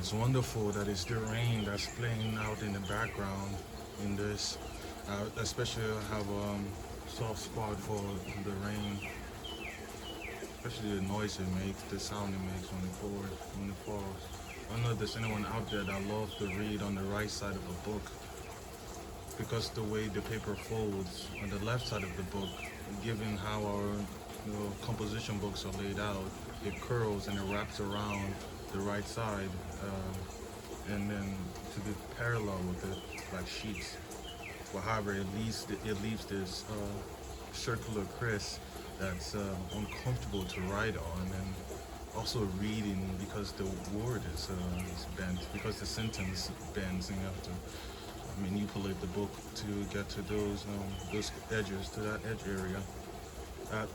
It's wonderful that it's the rain that's playing out in the background in this. Especially I have soft spot for the rain, especially the noise it makes, the sound it makes when it pours, when it falls. I don't know if there's anyone out there that loves to read on the right side of a book because the way the paper folds on the left side of the book, given how our composition books are laid out, it curls and it wraps around the right side, and then to be parallel with it like sheets. But however, it leaves this circular crease that's uncomfortable to write on, and also reading because the word is bent, because the sentence bends, and you have to manipulate the book to get to those edges, to that edge area.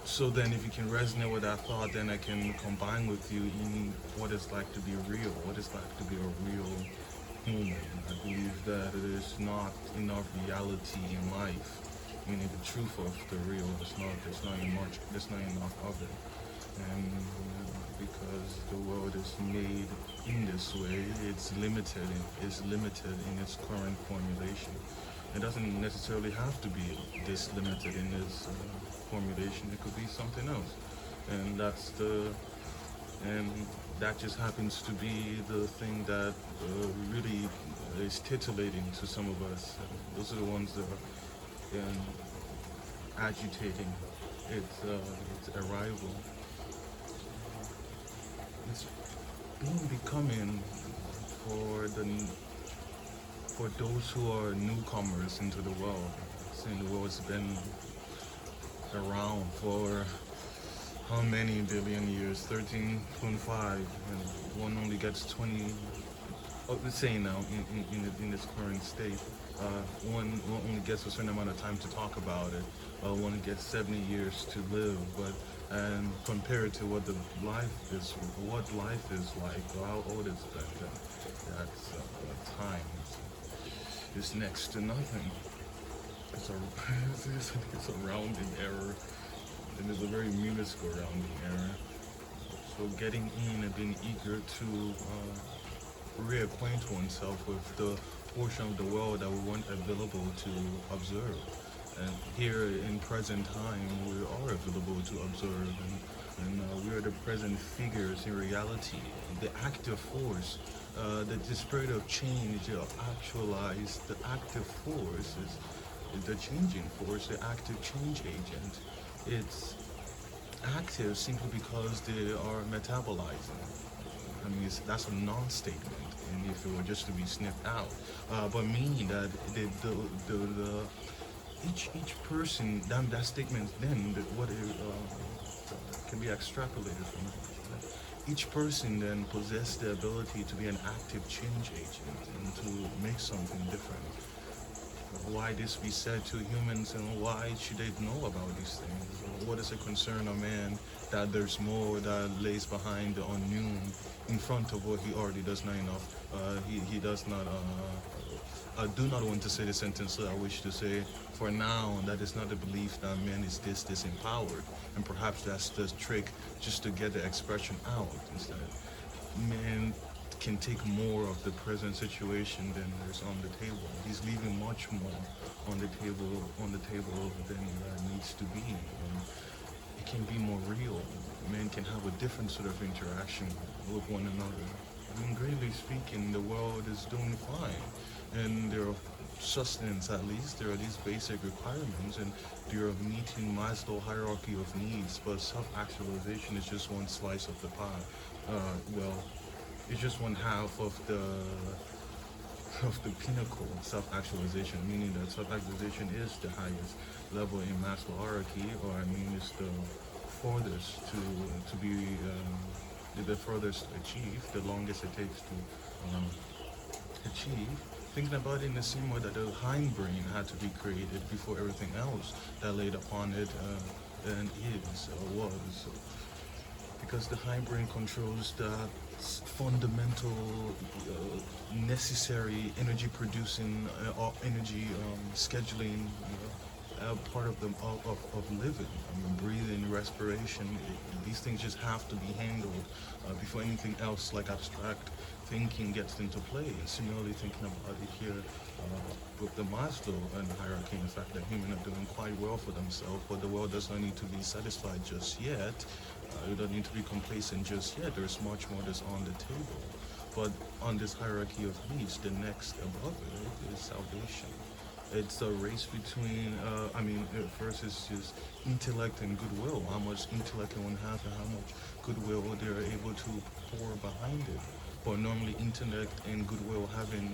So then, if you can resonate with that thought, then I can combine with you in what it's like to be real, what it's like to be a real human. I believe that it is not enough reality in life, meaning the truth of the real. There's not enough of it, and because the world is made in this way, it's limited. It's limited in its current formulation. It doesn't necessarily have to be this limited in its formulation. It could be something else, and and that just happens to be the thing that really is titillating to some of us. Those are the ones that are agitating its arrival. It's being becoming for for those who are newcomers into the world. Saying the world's been around for how many billion years? 13.5, and one only gets 20. Oh, let's say now in this current state, one only gets a certain amount of time to talk about it. One gets 70 years to live, but and compared to what life is like, or how old is that? That's time. It's next to nothing. It's a it's a rounding error, and it's a very minuscule rounding error. So getting in and being eager to reacquaint oneself with the portion of the world that we weren't available to observe. And here in present time, we are available to observe, and we are the present figures in reality. The active force, the spirit of change, actualize the active force is the changing force, the active change agent. It's active simply because they are metabolizing. I mean, that's a non-statement, and if it were just to be sniffed out, but meaning that the each person, that statement, then what it can be extrapolated from it. Each person then possesses the ability to be an active change agent and to make something different. Why this be said to humans, and why should they know about these things? What is a concern of man that there's more that lays behind the unknown in front of what he already does not enough? He does not. I do not want to say the sentence that I wish to say. For now, that is not the belief that man is disempowered, and perhaps that's the trick, just to get the expression out instead. Man can take more of the present situation than there's on the table. He's leaving much more on the table than needs to be. And it can be more real. Men can have a different sort of interaction with one another. I mean, greatly speaking, the world is doing fine, and there are sustenance, at least there are these basic requirements, and you're meeting Maslow hierarchy of needs, but self-actualization is just one slice of the pie. Well, it's just one half of the pinnacle of self-actualization, meaning that self-actualization is the highest level in Maslow hierarchy, or I mean, it's the furthest to be the furthest to achieve, the longest it takes to achieve. Thinking about it in the same way that the hindbrain had to be created before everything else that laid upon it and is or was. Because the hindbrain controls the fundamental, necessary energy producing, energy scheduling part of the of living. I mean, breathing, respiration. These things just have to be handled before anything else like abstract thinking gets into play. And similarly, thinking about it here with the Maslow and hierarchy, in the fact that humans are doing quite well for themselves, but the world does not need to be satisfied just yet. You don't need to be complacent just yet. There's much more that's on the table. But on this hierarchy of needs, the next above it is salvation. It's a race between, first it's just intellect and goodwill. How much intellect can one have and how much goodwill they're able to pour behind it. But normally intellect and goodwill haven't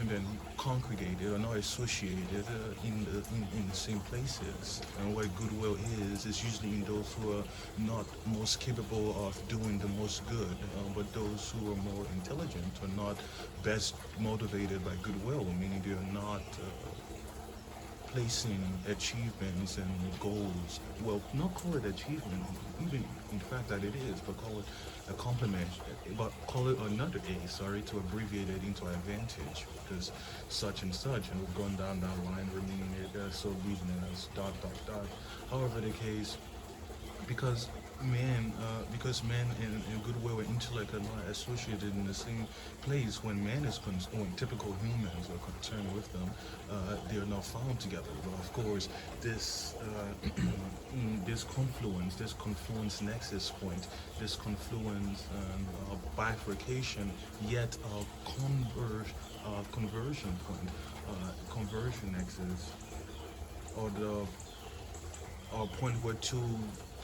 been congregated or not associated in the same places. And what goodwill is usually in those who are not most capable of doing the most good, but those who are more intelligent or not best motivated by goodwill, meaning they are not placing achievements and goals, well, not call it achievement, even in fact that it is, but call it a compliment, but call it another A, sorry, to abbreviate it into advantage, because such and such, and we've gone down that line, remaining it so reading it as dot dot dot. However the case, because man and goodwill and intellect are not associated in the same place. When man is when typical humans are concerned with them, they are not found together. But of course, this this confluence nexus point, this confluence bifurcation, yet a conversion point, conversion nexus, or the point where two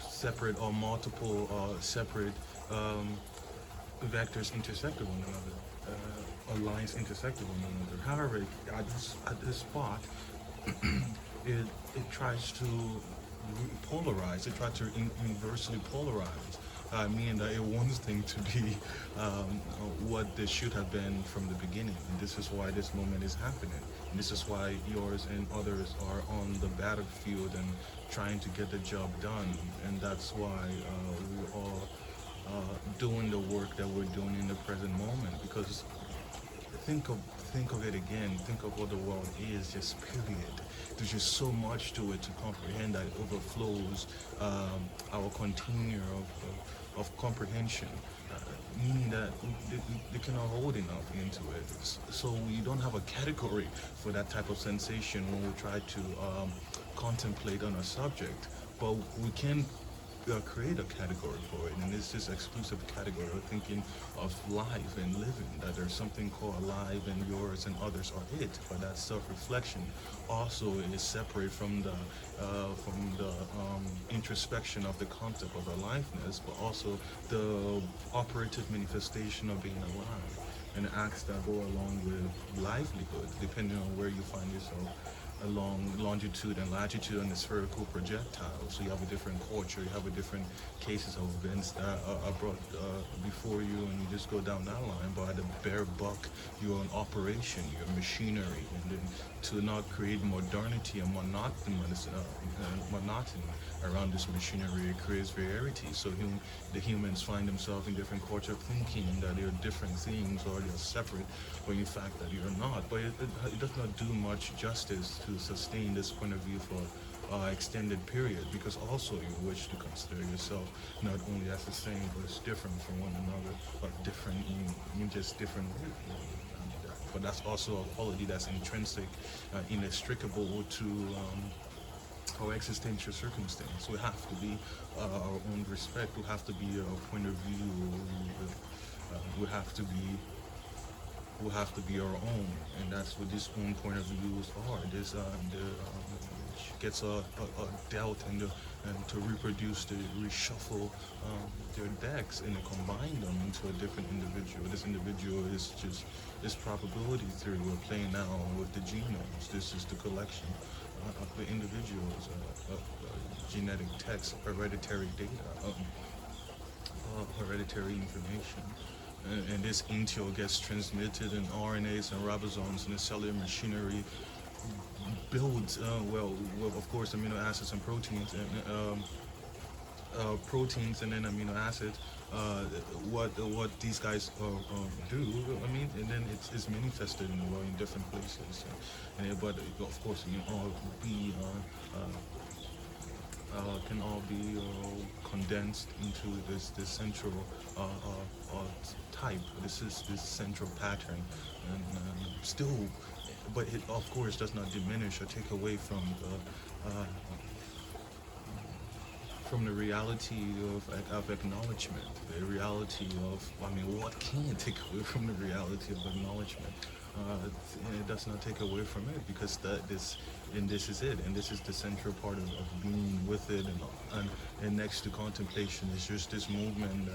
separate or multiple separate vectors intersect with one another, or lines intersect with one another. However, at this spot, it tries to polarize. It tries to inversely polarize, meaning that it wants things to be what they should have been from the beginning. And this is why this moment is happening. And this is why yours and others are on the battlefield and trying to get the job done. And that's why we're all doing the work that we're doing in the present moment. Because think of it again. Think of what the world is, just period. There's just so much to it to comprehend that it overflows our container of comprehension, meaning that they cannot hold enough into it. So we don't have a category for that type of sensation when we try to contemplate on a subject, but we can create a category for it, and it's this exclusive category of thinking of life and living, that there's something called alive and yours and others are it. But that self-reflection also is separate from the introspection of the concept of aliveness, but also the operative manifestation of being alive and acts that go along with livelihood, depending on where you find yourself along longitude and latitude on the spherical projectile. So you have a different culture, you have a different cases of events that are brought before you, and you just go down that line. But at the bare buck, you're an operation, you're machinery, and then to not create modernity and monotony around this machinery, it creates variety. So the humans find themselves in different culture thinking that they're different things or they're separate, when in fact that you're not. But it does not do much justice to sustain this point of view for extended period, because also you wish to consider yourself not only as the same but as different from one another, but different in just different ways. But that's also a quality that's intrinsic, inextricable to our existential circumstance. We have to be our own respect. We have to be a point of view. We have to be our own, and that's what these own point of views are. This gets a doubt and to reproduce, to reshuffle their decks and to combine them into a different individual. This individual is just this probability theory we're playing now with the genomes. This is the collection of the individual's genetic text, hereditary data, hereditary information. And this intel gets transmitted in RNAs and ribosomes, and the cellular machinery builds, of course, amino acids and proteins, and then amino acids what these guys do. I mean, and then it's manifested in the world in different places. But of course, you can all be can all be condensed into this central type. This is this central pattern, and still, but it of course does not diminish or take away from the reality of acknowledgement, the reality of, I mean, what can take away from the reality of acknowledgement? It does not take away from it, because this is it, and this is the central part of being with it, and next to contemplation is just this movement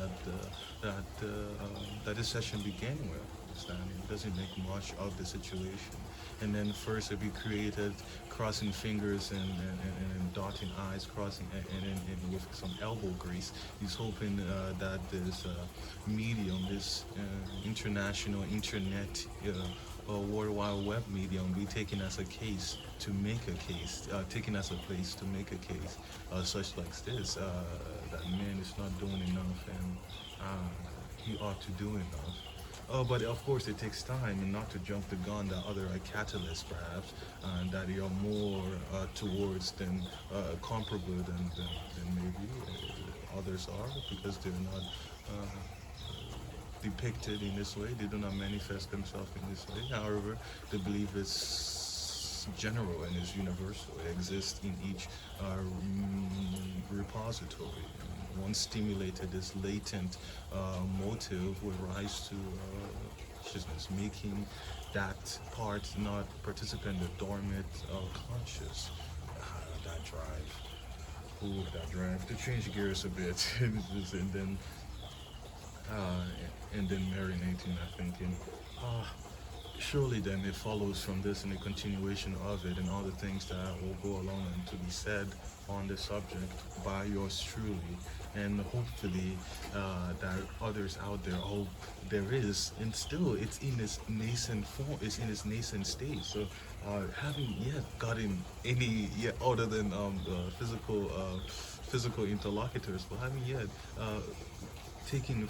that this session began with. It doesn't make much of the situation. And then first we created crossing fingers and dotting eyes, crossing and with some elbow grease. He's hoping that this medium, this international internet, World Wide Web medium, be taken as a case to make a case, taken as a place to make a case, such like this, that man is not doing enough, and he ought to do enough. But of course, it takes time, and not to jump the gun that other catalysts, perhaps, that are more towards than comparable than maybe others are, because they're not depicted in this way. They do not manifest themselves in this way. However, the belief is general and is universal. It exists in each repository. Once stimulated, this latent motive will rise to consciousness, making that part not participant, the dormant conscious. That drive. Ooh, that drive. To change gears a bit, uh, and then marinating that thinking. Surely then it follows from this and the continuation of it and all the things that will go along and to be said on the subject by yours truly, and hopefully that others out there, oh, there is, and still it's in this nascent form, it's in this nascent stage. So having yet gotten any yet other than physical interlocutors, but having yet taking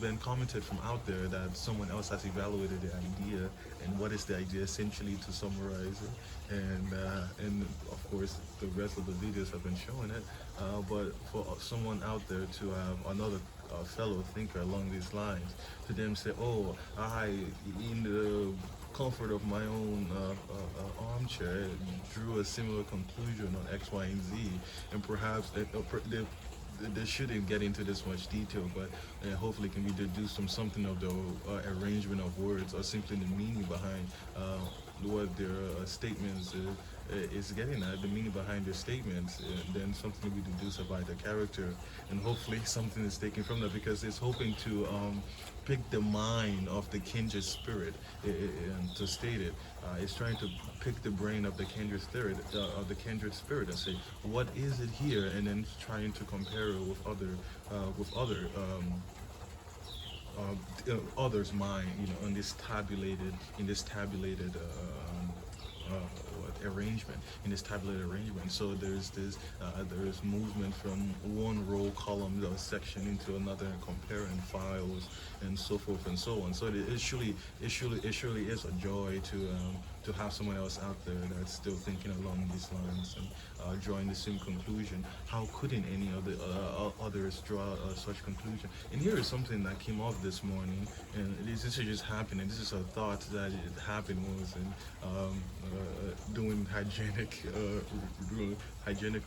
been commented from out there that someone else has evaluated the idea, and what is the idea, essentially, to summarize it, and of course the rest of the videos have been showing it, but for someone out there to have another fellow thinker along these lines, to them say, oh, I, in the comfort of my own armchair, drew a similar conclusion on X, Y, and Z, and perhaps they shouldn't get into this much detail, but hopefully can be deduced from something of the arrangement of words, or simply the meaning behind what their statements is getting at, the meaning behind their statements, then something will be deduced about the character, and hopefully something is taken from that, because it's hoping to pick the mind of the kindred spirit, and to state it. It's trying to pick the brain of the kindred spirit, and say, what is it here, and then trying to compare it with others' mind, in this tabulated arrangement, in this tabulated arrangement. So there's this there is movement from one row, column, or section into another, and comparing files and so forth and so on. So it surely is a joy to have someone else out there that's still thinking along these lines and drawing the same conclusion. How couldn't any of the others draw such conclusion? And here is something that came up this morning, and this is just happening. This is a thought that it happened when I was in doing hygienic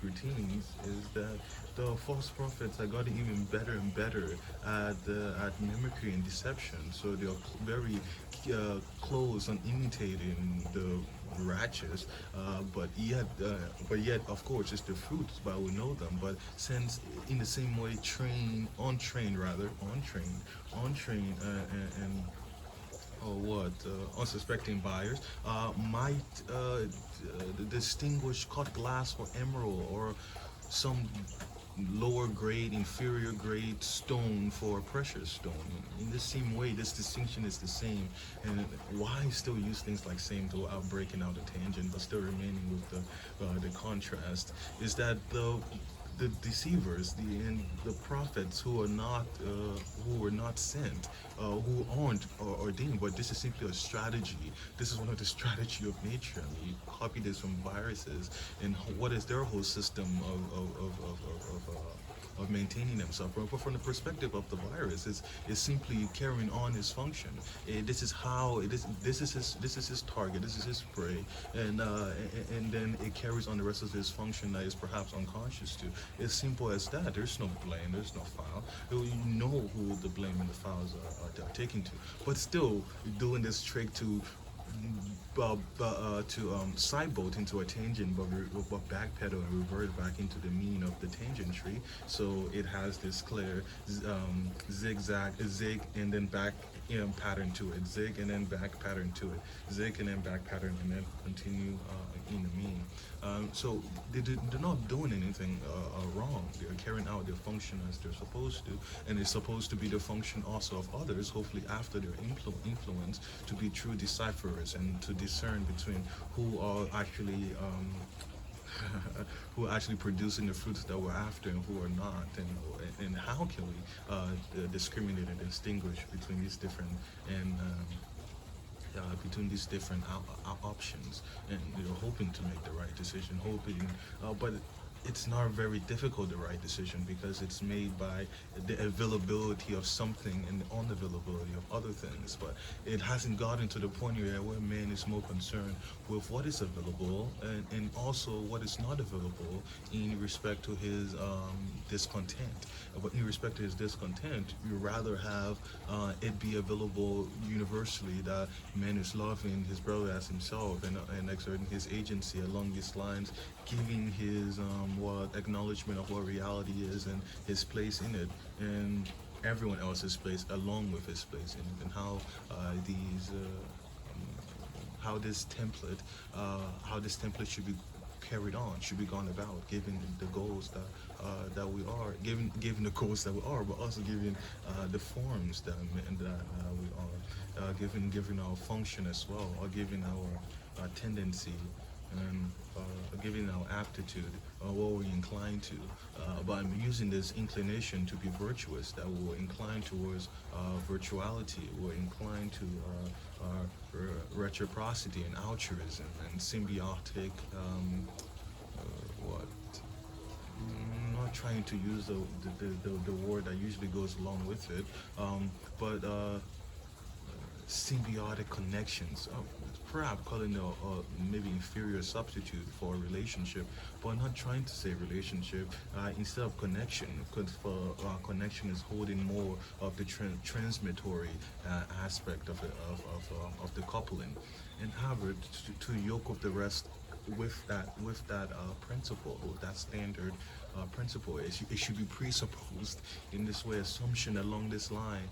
routines, is that the false prophets are getting even better and better at mimicry and deception. So they are very close on imitating the righteous, but yet, of course, it's the fruits, but we know them. But since in the same way, untrained, and unsuspecting buyers might distinguish cut glass for emerald, or some lower grade, inferior grade stone for precious stone. In the same way, this distinction is the same. And why still use things like same without breaking out a tangent, but still remaining with the contrast, is that the deceivers, the prophets who are not who were not sent, who aren't ordained. But this is simply a strategy. This is one of the strategy of nature. I mean, you copy this from viruses, and what is their whole system of maintaining themselves. But from the perspective of the virus, is simply carrying on his function. This is how it is. This is his target. This is his prey, and then it carries on the rest of his function that is perhaps unconscious to. It's simple as that. There's no blame. There's no foul. You know who the blame and the fouls are taken to. But still, doing this trick to side boat into a tangent, but backpedal and revert back into the mean of the tangent tree. So it has this clear zigzag, zig, and then back pattern to it, zig and then back pattern to it, zig and then back pattern, and then continue in the mean. So they're not doing anything wrong. They're carrying out their function as they're supposed to, and it's supposed to be the function also of others, hopefully after their influence, to be true decipherers and to discern between who are actually who are actually producing the fruits that we're after and who are not, and how can we discriminate and distinguish between these different and between these different options, and hoping to make the right decision, hoping, but it's not very difficult, the right decision, because it's made by the availability of something and the unavailability of other things. But it hasn't gotten to the point where man is more concerned with what is available, and also what is not available in respect to his discontent. But in respect to his discontent, you rather have it be available universally, that man is loving his brother as himself, and exerting his agency along these lines, giving his what acknowledgement of what reality is and his place in it, and everyone else's place along with his place in it, and how this template should be carried on, should be gone about, given the goals that we are, given the goals that we are, but also given the forms that we are, given our function as well, or given our tendency, and giving our aptitude, what we're inclined to. But I'm using this inclination to be virtuous, that we're inclined towards virtuality, we're inclined to reciprocity and altruism and symbiotic, what? I'm not trying to use the word that usually goes along with it, but symbiotic connections. Perhaps calling a maybe inferior substitute for a relationship, but I'm not trying to say relationship. Instead of connection, because for connection is holding more of the transmitory aspect of the coupling, and however to yoke of the rest with that principle, with that standard principle. It should be presupposed in this way. Assumption along this line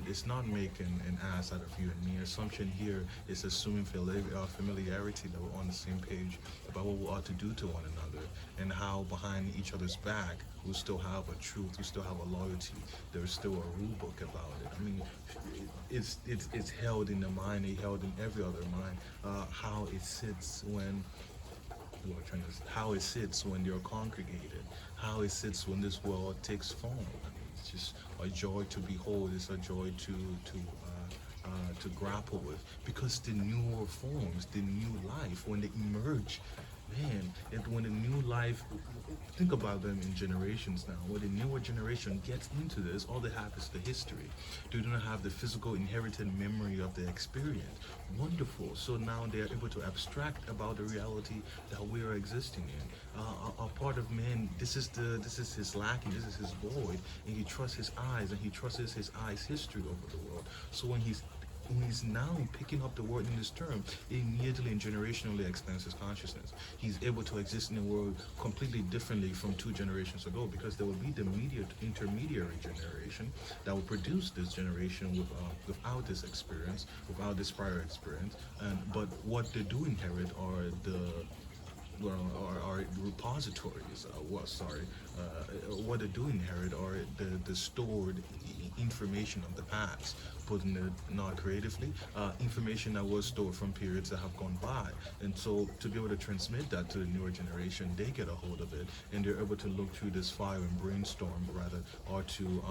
is not making an ass out of you and me. Assumption here is assuming familiarity, that we're on the same page about what we ought to do to one another, and how behind each other's back we still have a truth, we still have a loyalty, there's still a rule book about it. I mean, it's held in the mind, it's held in every other mind, how it sits when how it sits when you're congregated, how it sits when this world takes form. I mean, it's just a joy to behold. It's a joy to grapple with, because the newer forms, the new life, when they emerge, man, when the new life, think about them in generations now. When the newer generation gets into this, all they have is the history. They do not have the physical inherited memory of the experience. Wonderful. So now they are able to abstract about the reality that we are existing in. A part of man, this is his lacking, this is his void, and he trusts his eyes, and he trusts his eyes' history over the world. So when he's now picking up the word in this term, it immediately and generationally expands his consciousness. He's able to exist in the world completely differently from 2 generations ago, because there will be the intermediary generation that will produce this generation without this experience, without this prior experience. But what they do inherit are well, are repositories. What they do inherit are the stored information of the past, putting it not creatively, information that was stored from periods that have gone by. And so to be able to transmit that to the newer generation, they get a hold of it and they're able to look through this fire and brainstorm rather, or to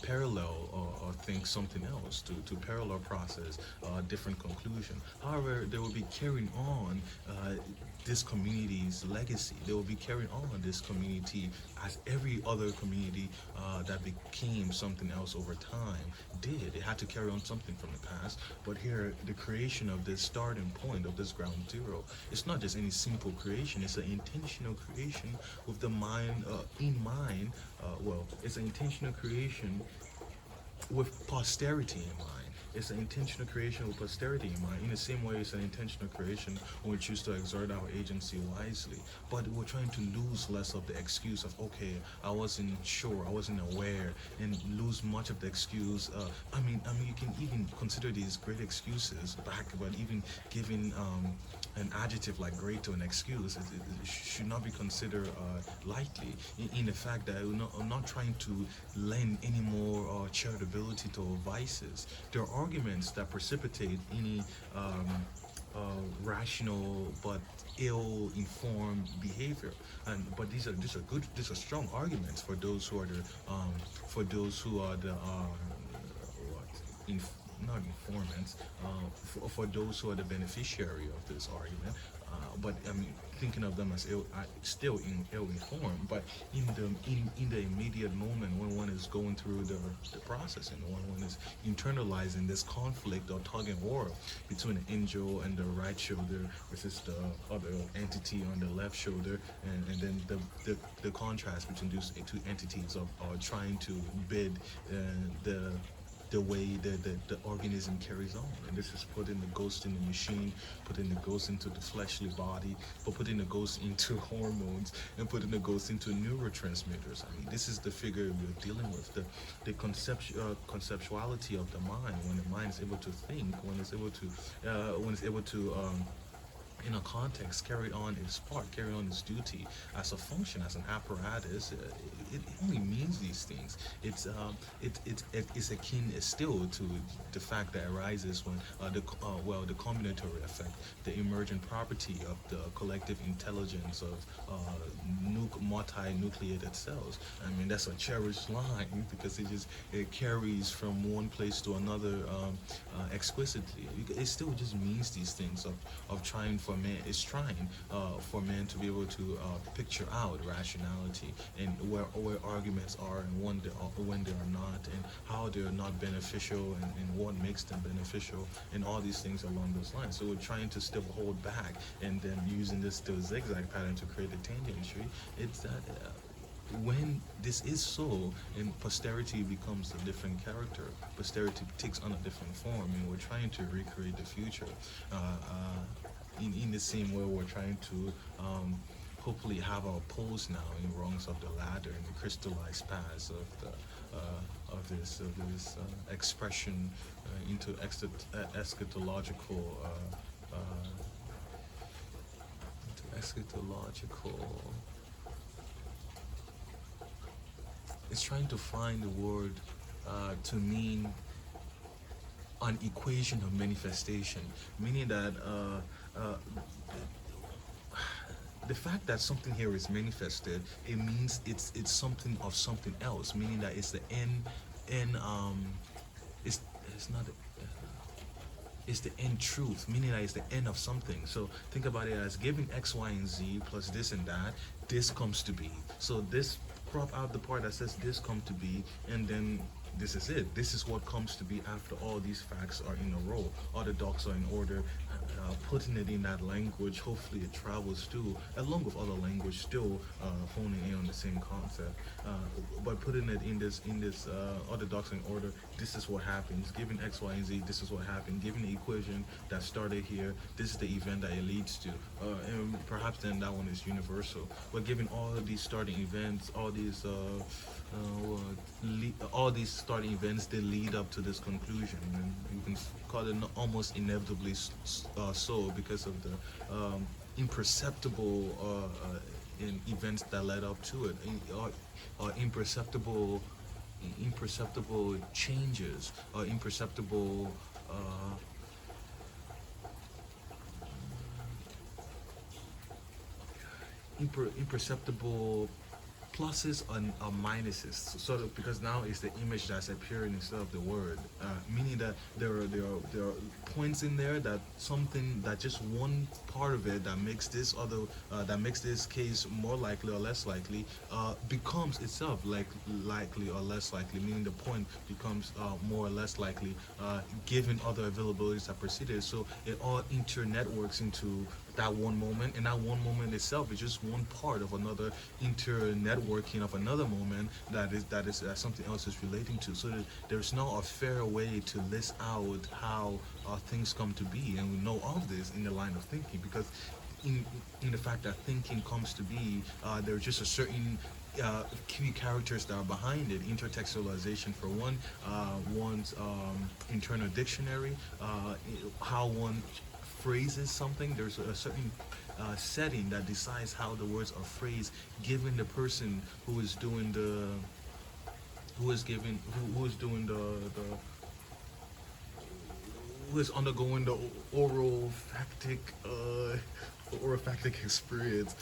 parallel or think something else to parallel process different conclusion. However, they will be carrying on this community's legacy. They will be carrying on this community as every other community that became something else over time did. It had to carry on something from the past. But here, the creation of this starting point of this ground zero, it's not just any simple creation. It's an intentional creation with the mind in mind. It's an intentional creation with posterity in mind. It's an intentional creation with posterity in mind. In the same way, it's an intentional creation when we choose to exert our agency wisely. But we're trying to lose less of the excuse of, okay, I wasn't sure, I wasn't aware, and lose much of the excuse. You can even consider these great excuses back, but even giving an adjective like great to an excuse, it should not be considered lightly. In the fact that I'm not trying to lend any more charitability to our vices. There are arguments that precipitate any rational but ill-informed behavior, but these are strong arguments for those who are the what in, not informants, for those who are the beneficiary of this argument. But I mean, thinking of them as ill-informed. But in the immediate moment when one is going through the processing, when one is internalizing this conflict or tug and war between the angel and the right shoulder versus the other entity on the left shoulder, and then the contrast between those two entities are trying to bid the way the organism carries on. And this is putting the ghost in the machine, putting the ghost into the fleshly body, but putting the ghost into hormones and putting the ghost into neurotransmitters. I mean, this is the figure we're dealing with, the conceptuality of the mind, when the mind is able to think, when it's able to in a context, carry on its part, carry on its duty as a function, as an apparatus. It only means these things. It's akin still to the fact that arises when the combinatory effect, the emergent property of the collective intelligence of multi-nucleated cells. I mean, that's a cherished line because it carries from one place to another exquisitely. It still just means these things of trying for man to be able to picture out rationality and where arguments are and when they are not, and how they're not beneficial, and what makes them beneficial, and all these things along those lines. So we're trying to still hold back, and then using this still zigzag pattern to create a tangent tree. It's that when this is so, and posterity becomes a different character, posterity takes on a different form, and we're trying to recreate the future in the same way we're trying to hopefully have our pose now in rungs of the ladder, in the crystallized paths of this expression into eschatological it's trying to find the word to mean an equation of manifestation, meaning that the fact that something here is manifested, it means it's something of something else, meaning that it's the it's not it's the end truth, meaning that it's the end of something. So think about it as giving X, Y, and Z plus this and that, this comes to be. So this, crop out the part that says this come to be, and then this is it. This is what comes to be after all these facts are in a row, all the docs are in order. Putting it in that language, hopefully it travels too, along with other language, still honing in on the same concept. But putting it in this other docs in order, this is what happens. Given X, Y, and Z, this is what happened. Given the equation that started here, this is the event that it leads to. And perhaps then that one is universal. But given all of these starting events, all these starting events, they lead up to this conclusion, and you can call it almost inevitably so because of the imperceptible in events that led up to it, imperceptible changes, imperceptible uh, imperceptible pluses and minuses, sort of, because now it's the image that's appearing instead of the word, meaning that there are points in there that something that just one part of it that makes this other that makes this case more likely or less likely becomes itself like likely or less likely, meaning the point becomes more or less likely given other availabilities that preceded. So it all internetworks into that one moment, and that one moment itself is just one part of another internetworking of another moment that something else is relating to. So there's no a fair way to list out how things come to be, and we know of this in the line of thinking, because in in the fact that thinking comes to be, there's just a certain key characters that are behind it. Intertextualization for one, one's internal dictionary, how one phrases something. There's a certain setting that decides how the words are phrased, given the person who is doing the who is doing the who is undergoing the oral factic orifactic experience.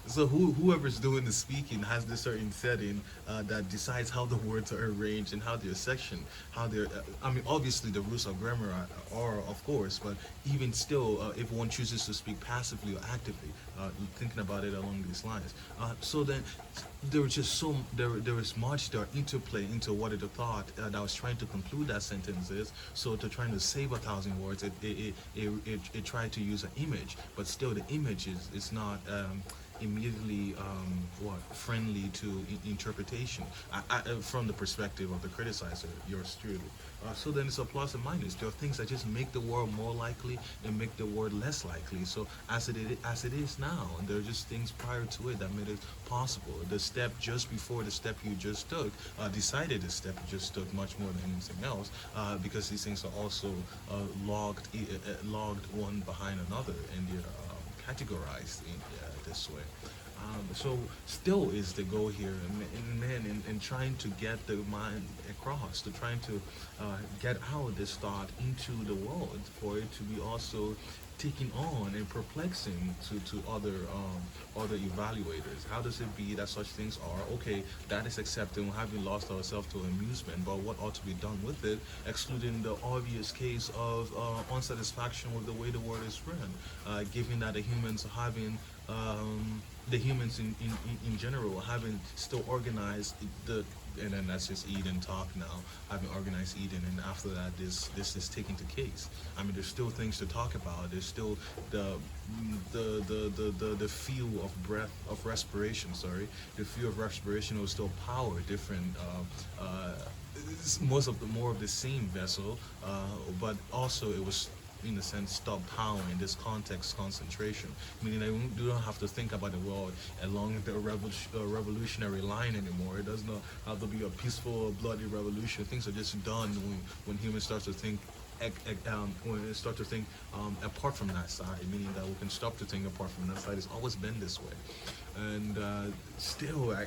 So whoever's doing the speaking has this certain setting that decides how the words are arranged and how they're sectioned, how they're. I mean, obviously the rules of grammar are of course, but even still, if one chooses to speak passively or actively, thinking about it along these lines. So then there was just there was much there interplay into what it thought that I was trying to conclude that sentence is. So to trying to save 1,000 words, it tried to use an image, but still the image is not immediately what friendly to interpretation, from the perspective of the criticizer, yours truly. So then it's a plus and minus. There are things that just make the word more likely and make the word less likely. So as it is now, and there are just things prior to it that made it possible. The step just before the step you just took decided the step you just took much more than anything else, because these things are also logged one behind another, and they're categorized in this way. So still is the goal here, and trying to get the mind across, to trying to get out this thought into the world, for it to be also taking on and perplexing to other evaluators. How does it be that such things are okay? That is accepted, having lost ourselves to amusement. But what ought to be done with it, excluding the obvious case of unsatisfaction with the way the word is written, given that the humans having the humans in general having still organized the, and then that's just Eden talk now, having organized Eden, and after that this is taken to case. I mean, there's still things to talk about. There's still the feel of breath, of respiration, sorry, the feel of respiration will still power different most of the more of the same vessel, but also it was in a sense stop powering this context concentration, meaning that you don't have to think about the world along the revolutionary line anymore. It does not have to be a peaceful, bloody revolution. Things are just done when humans start to think when they start to think apart from that side, meaning that we can stop to think apart from that side. It's always been this way, and still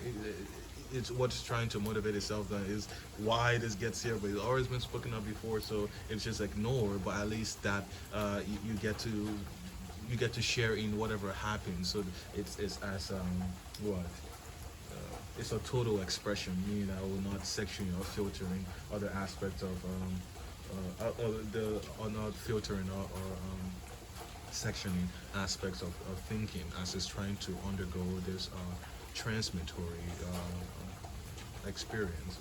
it's what's trying to motivate itself, that is why this gets here, but it's always been spoken of before, so it's just ignored. But at least that you get to share in whatever happens. So it's as what it's a total expression, meaning I will not sectioning or filtering other aspects of or not filtering or sectioning aspects of thinking, as it's trying to undergo this transmitory experience.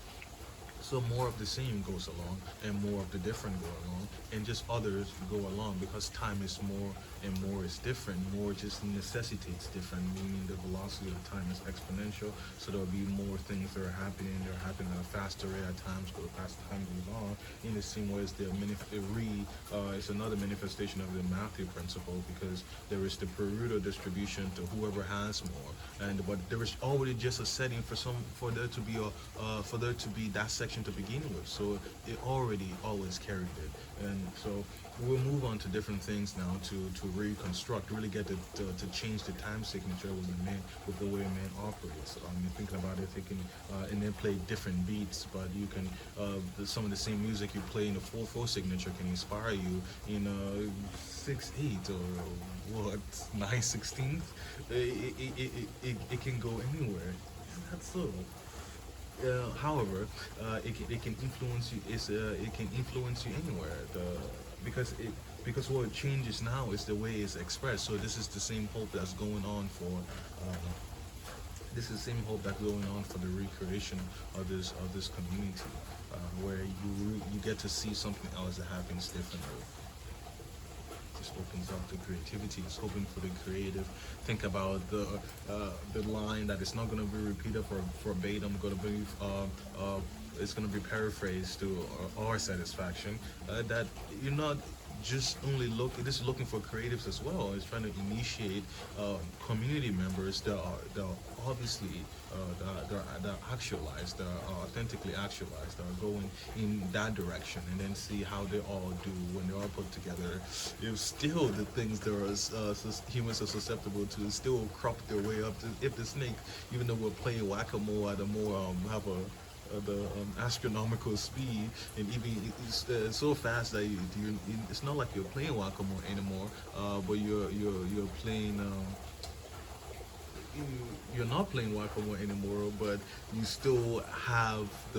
So more of the same goes along, and more of the different go along, and just others go along, because time is more and more is different. More just necessitates different, meaning the velocity of time is exponential. So there'll be more things that are happening. They're happening at a faster rate at times, but as time goes on, in the same way as it's another manifestation of the Matthew principle, because there is the Pareto distribution to whoever has more, but there is already just a setting for there to be that section section to begin with, so it already always carried it. And so we'll move on to different things now to reconstruct, really get to change the time signature with the man, with the way a man operates. You're thinking about it, thinking, and then play different beats, but you can some of the same music you play in the 4/4 signature can inspire you in 6/8 or what 9/16. It can go anywhere. Isn't that so? However, it can influence you. It can influence you anywhere. Because it because what changes now is the way it's expressed. So this is the same hope that's going on for. This is the same hope that's going on for the recreation of this community, where you get to see something else that happens differently. Just opens up the creativity. It's hoping for the creative. Think about the line that is not going to be repeated for verbatim. Going to be it's going to be paraphrased to our satisfaction. That you're not just only looking for creatives as well. It's trying to initiate community members that are obviously that are actualized, that are authentically actualized, that are going in that direction, and then see how they all do when they're all put together. If still the things that are humans are susceptible to still crop their way up to if the snake, even though we're playing whack-a-mole at a more have a the astronomical speed, and even it's so fast that it's not like you're playing whack-a-mole anymore, but you're playing. You're not playing whack-a-mole anymore, but you still have the